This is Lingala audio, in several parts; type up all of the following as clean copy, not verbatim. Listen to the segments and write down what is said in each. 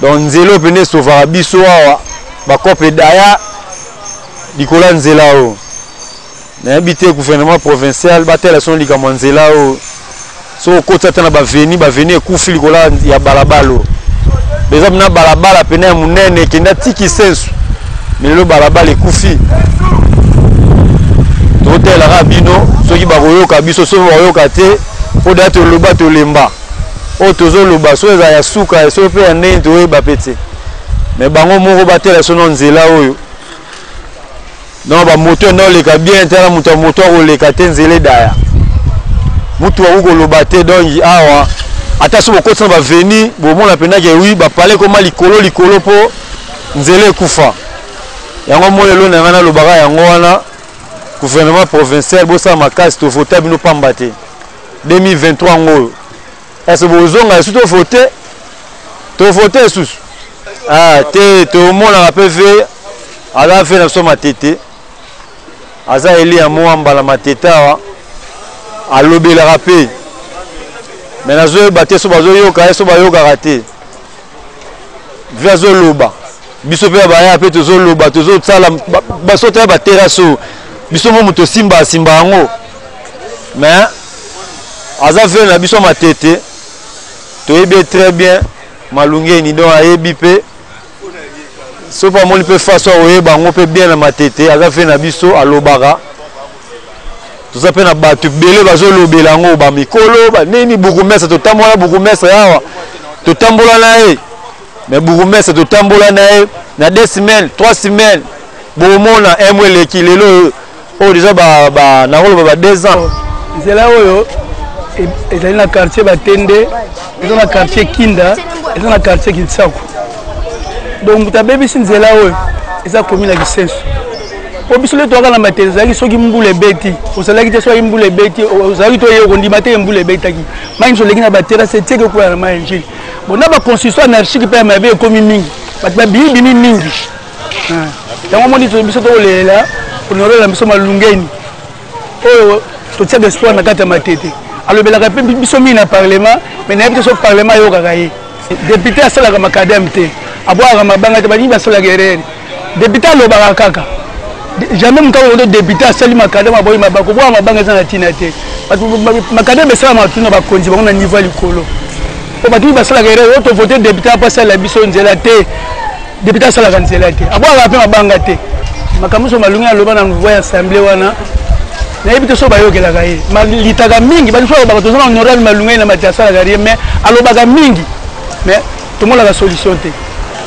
Donc nzelo pene sovara biso awa bakope daya dikola nzela o na habité gouvernement provincial batela son likamo nzela o so kota tana baveni ekufi likola ya balabalo beza na balabala pene ya munene kenda tiki sensu melelo balabala ekufi totela rabino soki bakoyoka biso so bakoyoka te po da to loba to lemba o tozo loba so eza ya suka so pe ya ndenge toyeba pete mais bango moko batela so nzela oyo non ba moto no leka bien tala moto oleka te nzela daya mutu wa uko loba te donc awa ata so bokotsa ba veni bomona pena ke oui ba parler koma likolo po nzela ekufa yango molelo na ngana lobaka yango wana gouvernement provincial bosa makasi to vota bino pamba te 2023 ngoyo est-ce que vous avez tout voté? Tout voté sous. Ah, tout le monde a fait à fait dans ma tête. Aza eli a moi en ma tête à lobby la rapé. Mais la zone batté sur bazo yoka sur bazo raté. Via zone loba. Biso pe ba pe to zone loba to zone sala baso te ba terrasso. Biso mo moto simba ngo. Mais aza fait na biso ma tête. Tu es très bien, malungé ni donc ayebi pe. So pas mon peut faire ça oyeba on peut bien na matete, aza fait na biso alobara. Tout ça pe na ba tu belé bazo lobela ngo ba mikolo ba nini bukumesa to tambola bukumesa yawa. To tambola na e. Mais bukumesa to tambola na e na 2 semaines, 3 semaines. Bomona emwele kilelo o déjà ba na rolo ba 2 ans. C'est là oyo et dans le quartier Batende, et dans le quartier Kinda, et dans le quartier Kitsaku. Donc, tu as bébé Sinzela, et ça commune à Gisensu. Pour bisouler toi dans la matière, vous avez dit mboule beti, vous avez dit soit mboule beti, vous avez dit on dit matin mboule beti. Même sur les gens battre, c'est que quoi la manger. Bon, on a pas construction anarchique pour m'avoir comme mingi, parce que bini mingi. Donc on dit que bisou toi là, pour nous la mission malungeni. Oh, tout ça d'espoir na kata matete. Alors, il y a un parlement, mais il y a un parlement qui député à la Macadam, à boire à ma banque, à la guerre. Député à l'Obarakaka. Jamais un député à la Macadam, à boire ma banque, à ma banque à la Tinate. Macadam est ça, ma tune va continuer à niveau du colo. Au bâtiment, à la guerre, autre voté député à passer la bisson de la thé, député à la cancelate. À boire à ma banque. Ma camus malunga à l'Oban, on voit assemblée. Na yebite so bayo kela gaye malitaga mingi bali so ba to zona honorable malunga na matiasa la garie mais alobaga mingi mais tout le monde a la solution te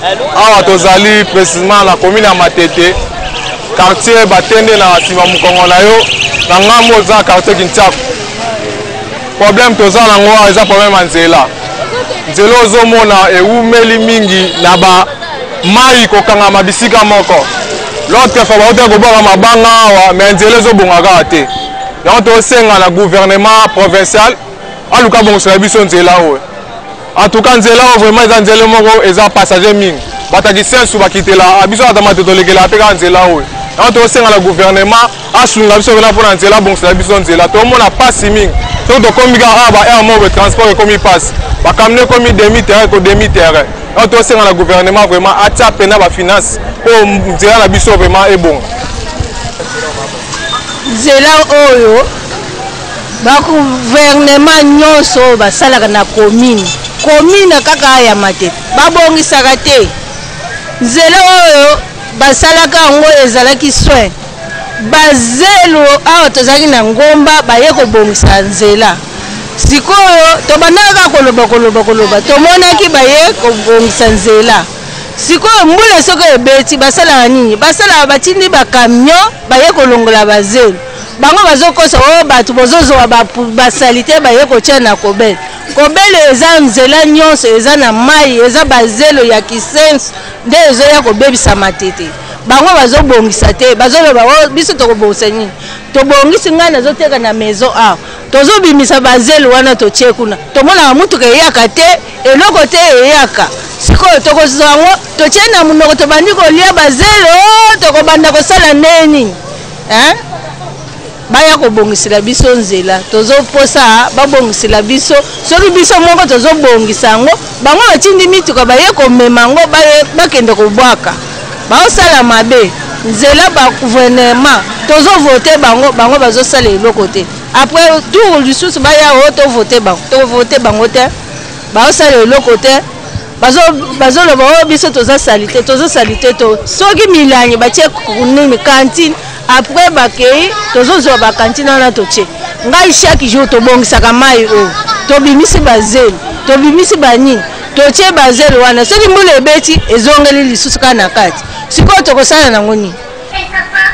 awa tozali précisément la commune à Matete quartier Batende na Sima Mukongo na yo na ngambo za quartier Kinchaku problème tozala ngo eza problème nzela ozo mona eumeli mingi na ba mai kokanga mabisika moko. L'autre fois, on a mabanga, mais on a bonga te. On a gouvernement provincial. En tout cas, bon, c'est la mission de là. En tout cas, nzela vraiment nzela moko eza passager mingi. Bataki sensu bakite la, abiso atamate to lekela te ka nzela o. On a gouvernement, asunga biso na pona nzela bon c'est la mission nzela. To mona passe mingi. To komika aba air mo transport comme il passe. bakamine komi demi-terrain ko demi-terrain. On doit faire le gouvernement vraiment atia pena ba finance pour nzela na biso vraiment est bon. Nzela oyo ba gouvernement nyonso basalaka na commune kaka ya Matete babongisaka te nzela oyo basalaka ngo ezalaki soin bazelo awa tozalaki na ngomba baye kobongisa nzela sikoyo tobandaka koloba tomonaki baye kobongisa nzela sikoyo mbula soko ebeti basalaka nini basalaka batindi bakamyon baye kolongola bazelo bango bazokosa oyo bato bozozwa basalite baye kotia na kobele eza nzela nyonso eza na mai eza bazelo ya kisenso nde ezoya kobebisa Matete bango bazobongisa te bazoloba biso tokobongisa nini tobongisi ngai nazoteka na maison awa tozobimisa bazelo wana totie kuna tomonaka mutuka eyaka te eloko te eyaka sikoyo tokozwa yango totie na munoko tobandi kolia bazelo tokobanda kosala neni baya kobongisela biso nzela tozoposa babongisela biso soki biso moko tozobongisa yango bango batindi mituka baye komema yango bakende kobwaka baosala mabe nzela ba gouvernement tozovote bango bazosala eloko te après tour lisusu baya o tovote bango te baosala eloko te bazoloba o biso tozosali te soki milangi batie nini kantine après bakei tozozwa bakantine wana totie ngai chaque jour tobongisaka mai oyo tobimisi bazelo tobimisi banini totie bazelo wana soki mbula ebeti ezongeli lisusu kaka na kati sikoyo tokosala nango nini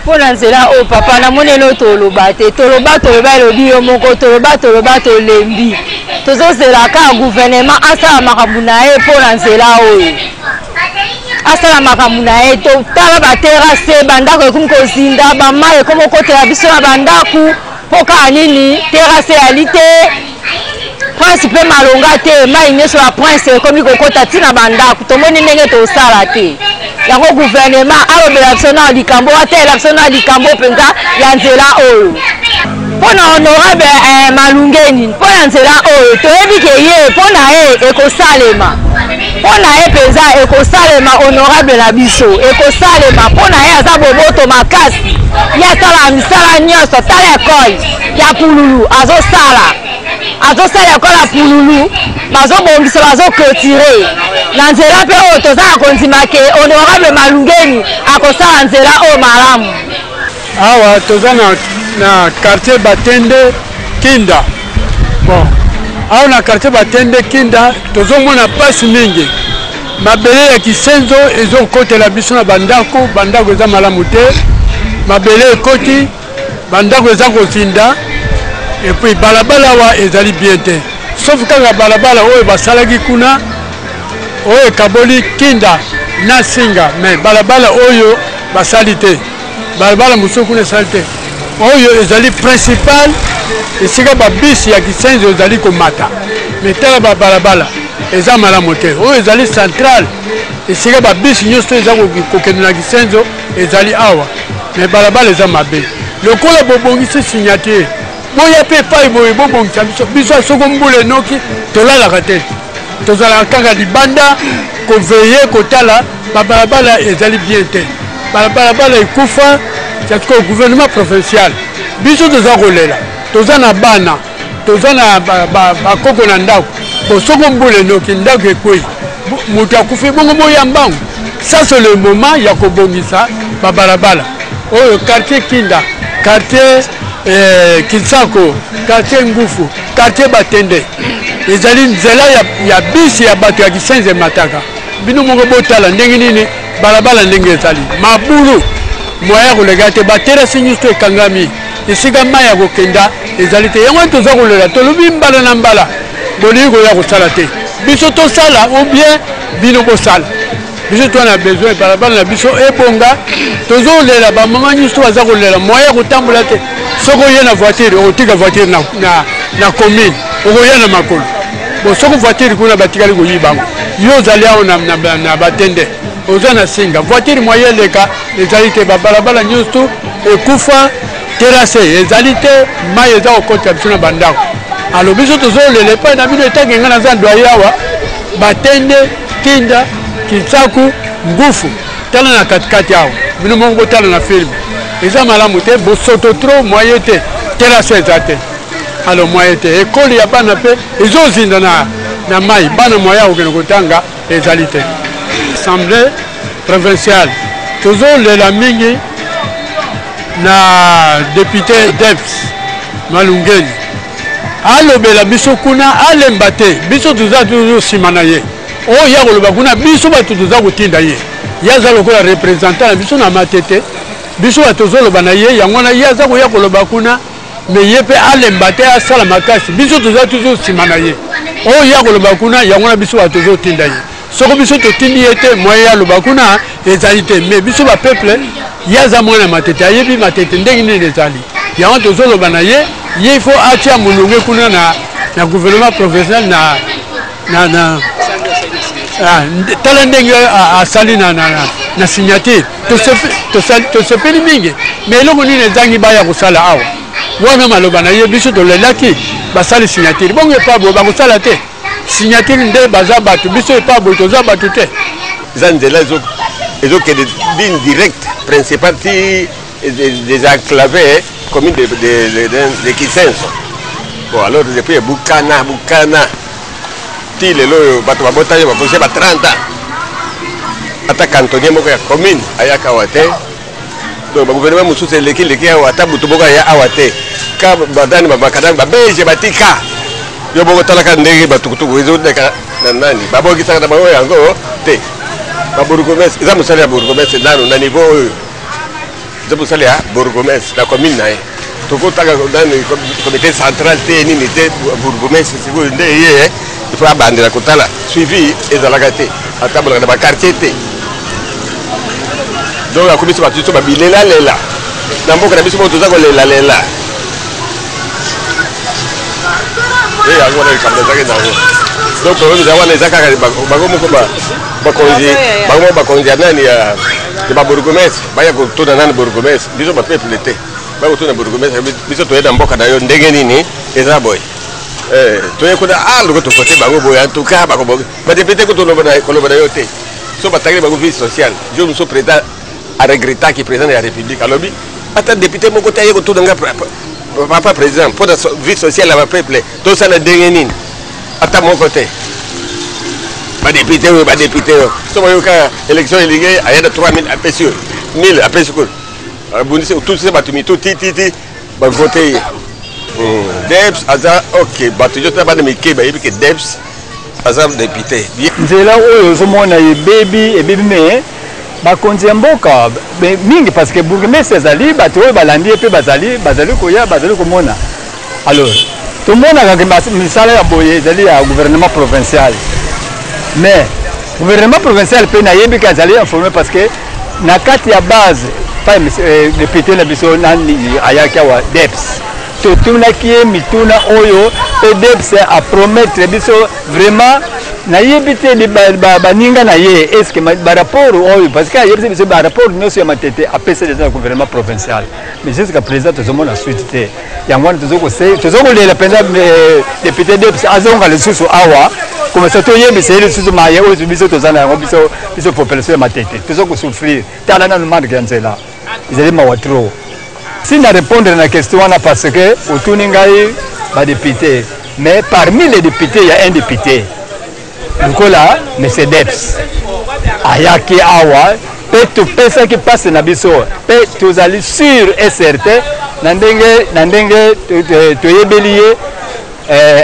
mpona nzela oyo papa namonelo toloba te toloba elobi yo moko toloba tolembi tozozela kaka gouvernement asala makambo na ye mpona nzela oyo asala makambo na ye totala baterase bandako ekomi kozinda bamai ekomi okotela biso na bandako mpo kaka nini terase yali te prince mpe malonga te mai nyonso ya prince ekomi kokota ntina bandako tomoni ndenge tosala te yango gouvernement alobela biso na likambo atela biso na likambo mpenza ya nzela oyo mpona honorable malungeni mpona nzela oyo toyebi ke ye mpona ye ekosalema mpona ye mpenza ekosalema honorable na biso ekosalema mpona ye aza boboto makasi ye asala misala nyonso tala ekole ya pululu azosala ekole ya pululu bazobongisa bazoclotire na nzela mpe oyo toza na kondima ke honorable malungeni akosala nzela oyo malamu awa toza na quartier Batende Kinda. Bon, awa na quartier Batende Kinda tozomona pasi mingi mabele ya kisenzo ezokotela biso na bandako eza malamu te mabele ekoti bandako eza kozinda et puis balabala wa ezali bien te sauf kaka balabala oyo basalaki kuna oyo kaboli Kinda na Singa mais balabala oyo basali te balabala mosusu kuna esali te oyo ezali principal esika babisi ya kisenzo ezali komata mais tala balabala eza malamu te oyo ezali central esika babisi nyonso eza kokende na kisenzo ezali awa mais balabala eza mabe lokola bobongisi signature boya mpe epai boye bobongisa biso soko mbula enoki tolalaka te tozalaka kaka libanda koveye kotala babalabala ezali bien te balabala ekufa parce que le gouvernement provincial biso toza kolela toza na bana toza na bakoko na ndako bosoko mbula enoki ndako ekwei moto akufi bongo boya mbangu ça c'est le moment ya kobongisa babalabala oyo quartier Kinda quartier Kinsako quartier Ngufu quartier Batende ezali nzela ya bisi ya bato ya kisenze mataka bino moko botala ndenge nini balabala ndenge ezali mabulu moya kolega te baterasi nyuso ekangami esika mai ya kokenda ezali te yango toza kolela tolobi mbala na mbala bolingi koya kosala te biso tosala ou bien bino bosala biso twana besoin balabala na biso ebonga tozolela bamama nyuso baza kolela moya kotambola te soko oye na voiture okotika voiture na commune okoya na makolo bon soko voiture kuna batikali koyibango yo ozali awo na Batende oza na Singa voiture moya eleka ezali te babalabala nyonso ekufa terase ezali te mai eza kokota biso na bandako alors biso tozolela epai na bino etange nga naza ndwaye awa batende kinda kitsaku ngufu tala na katikati awa bino moko botala na filme eza malamu te bosoto trop moye te terase eza te alors moye te ekole ya bana mpe ezozinda na mai bana moye akokende kotanga ezali te assemblée provinciale tozolela mingi na député Debs Malungeni alobela biso kuna alemba te biso toza toujours nsima na ye oyo ya koloba kuna biso bato toza kotinda ye ye aza lokola représentant na biso na matete biso bato tozoloba na ye yango wana ye aza koya koloba kuna me ye mpe alemba te asala makasi biso toza toujours nsima na ye oyo ya koloba kuna yango wana biso bato tozotinda ye soko biso totindi ye te moye ya loba kuna ezali te me biso bapeuple ye aza mwana matete ayebi matete ndenge nini ezali yango tozoloba na ye il faut atia mulunge kuna na gouvernement professionnel tala ndenge asali na signature tosepeli mingi mais eloko nini ezangi baya kosala awa wana maloba na ye biso tolelaki basali signature bongo epa boye bakosala te signature nde baza bato biso epa boye toza bato te eza nzela ezokende ligne directe principal ti désenclavé commune de Kisenso. Bon, alors depuis Bukana, ti lelo bato babota yo baposé ba 30 ans. Ata cantonnier moko ya commune ayaka wate. Donc ba gouvernement mususu leki awata butu boka ya awate. Ka badani babakadani babeje batika. Yo boko talaka ndenge batukutuku ezo deka nani. Baboki saka ba yango te. Ba bourgmestre, za musali ya bourgmestre na niveau Zabusali ya bourgmestre la commune nae tokotaka dans le comité central te nini te bourgmestre siko nde ye il faut abandela kotala suivi ezalaka te atabola na ba quartier te donc la commission batu ba bilela lela na mboka na biso moto za ko lela yango na kabla zake nango donc problème za wana ezaka bango moko ba konzi nani ya de ba bourgmestre baya kotuna nani bourgmestre biso ba peuple te ba kotuna bourgmestre biso toyeda mboka na yo ndenge nini eza boy toye kuna algo to kote bango boy en tout cas ba ko ba député ko to loba na yo te so ba tagre bango vie sociale je me suis président à regretter qui président de la république alobi ata député moko taye ko to nga papa président pour la vie sociale à ba peuple to ça na ndenge nini ata moko te ba député so ba yoka élection éligée ayada 3000 APSU 1000 APSU abundise tout ça batumi tout titi ba voter Debs aza OK batu jota ba de mikeba yebike Debs aza député nzela oyo zomona ye baby me bakonzi ya mboka mingi parce que bourgmestre ezali bato oyo balandi pe bazali koya bazali komona alors tomonaka ke misala ya boye ezali ya gouvernement provincial mais gouvernement provincial pe nayebi ka ezali informé parce que na kati ya base pa député na biso nani ayaki awa Debs totunaki ye mituna oyo pe Debs a promettre biso vraiment nayebi te baninga na ye est-ce que rapport oyo parce que ayebi biso rapport nyonso ya matete apesa déjà le gouvernement provincial mais jusqu'à présent tozomona suite te yango wana tozokolela mpenza député Debs azonga lisusu awa comme ça toyebisa ye lisusu maye oyo biso toza na yango biso population ya matete tozokosouffrir tala na nomande ya nzela ezali mawa trop si na répondre na question wana parce que otuni ngai badéputé mais parmi les députés il y a un député Nicolas mais c'est Debs ayaki awa pe topesaki passe na biso pe tozali sûr et certain na ndenge toyebeli ye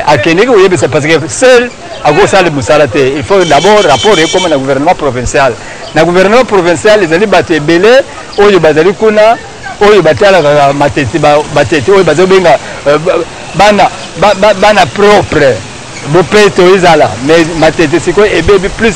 akendeki koyebisa parce que seul akosala mosala te il faut d'abord rapport ekoma na gouvernement provincial ezali bato ebele oyo bazali kuna oyo batalaka matete oyo bazobenga bana propre bopeto ezala mais matete sikoyo ebebi plus